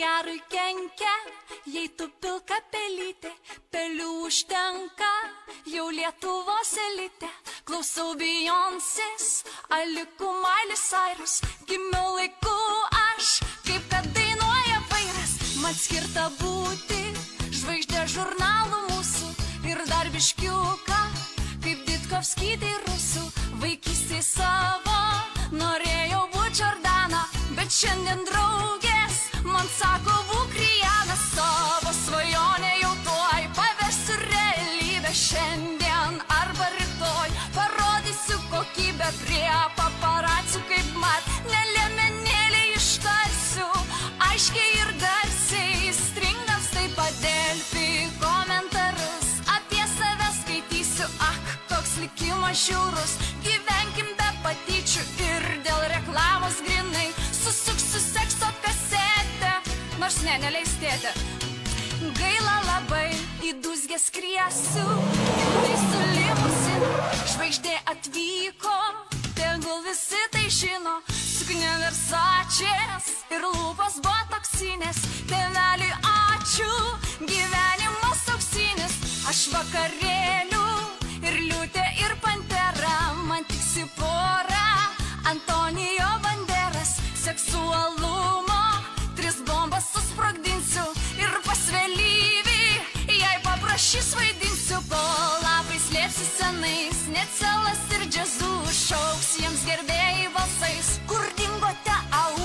gerui kenkia, jei tu pilka pelytė, pelių užtenka, jau Lietuvos elite. Klausau Beyoncės, Alikų Miley Cyrus, gimiau laiku aš, kaip kad dainuoja vairas. Man skirta būti žvaigždė žurnalų mūsų ir dar biškiuką, kaip Ditkovskytė rusų. Vaikystėj savo norėjau būt Jordana, bet šiandien draugės man sako būk Rihanna. Savo svajonę jau tuoj paversiu realybę, šiandien arba rytoj parodysiu kokybę prie paparacių, kaip mat neliemenėlį ištarsiu aiškiai ir garsiai, stringams taip pat Delfi komentarus apie save skaitysiu. Ak, koks likimas žiaurus, gyvenkim be patyčių ir dėl reklamos grinai susuksiu sekso kasetę, nors neleis tėtė. Gaila labai, į dūzgę skriesiu, tai sulipusi, žvaigždė atvyko, tegul visi tai žino. Suknia Versačės ir lūpos botoksinės, tėveliui ačiū, gyvenimas auksinis. Aš vakarėlių ir liūtė ir pantera, man tiksi pora, Antonijo Banderas. Seksualumo 3 bombas susprogdinsiu ir pas vėlyvį, jei paprašys vaidinsiu. Po lapais slėpsiu senais, net selas ir džiazų šauks jiems gerbėjai balsais. Kur dingote, au,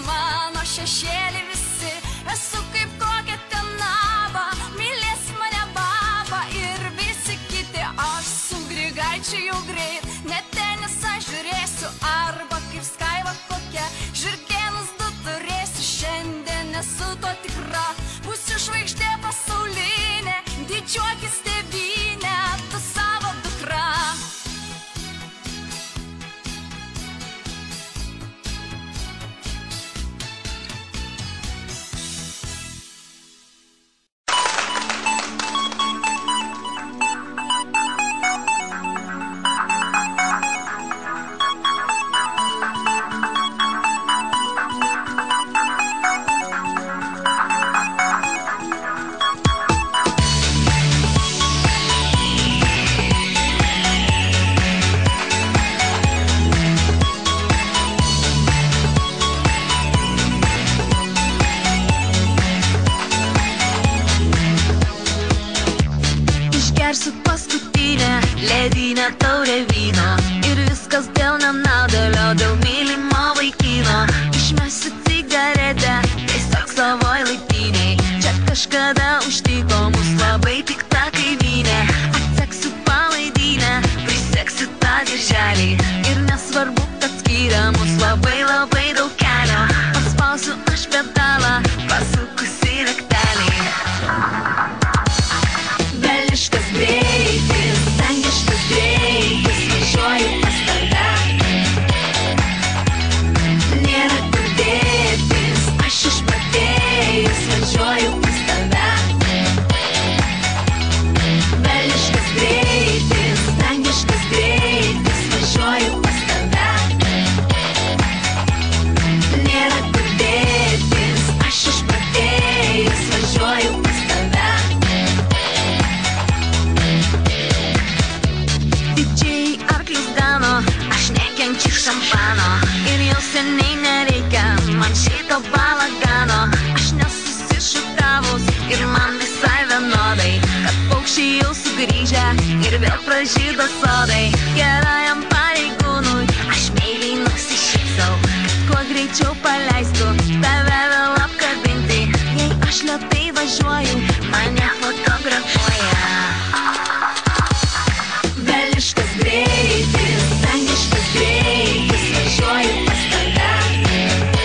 mano šešėlį visi, esu kaip kokia tenaba, mylės mane baba ir visi kiti. Aš su Grigaičiu jau greit, net tenisą žiūrėsiu, arba kaip Skaiva kokia, žirkėnus 2 turėsiu. Šiandien nesu to tikra, būsiu žvaigždė pasaulinė, didžiuokis tėvynė, tu savo dukra. Ledinę taurę vyno ir viskas dėl nenaudėlio, dėl mylimo vaikino. Išmesiu cigaretę, tiesiog savoj laiptinėj. Čia kažkada užtiko mus labai pikta kaimynė. Atseksiu palaidinę, priseksiu tą dirželį ir nesvarbu, kad skiria mus labai labai daug kelio. Paspausiu aš pedalą, pasukusi raktelį. Veliškas greitis, dangiškas greitis, važiuoju pas tave. Nėra kur dėtis, aš išprotėjus, važiuoju pas tave. Veliškas greitis, dangiškas greitis, važiuoju pas tave. Nėra kur dėtis, aš išprotėjus, važiuoju pas tave. Didžiai arklius gano, aš nekenčiu šampano ir jau seniai nereikia man šito balagano. Aš nesusišutavus ir man visai vienodai, kad paukščiai jau sugrįžę ir vėl pražydo sodai. Gerai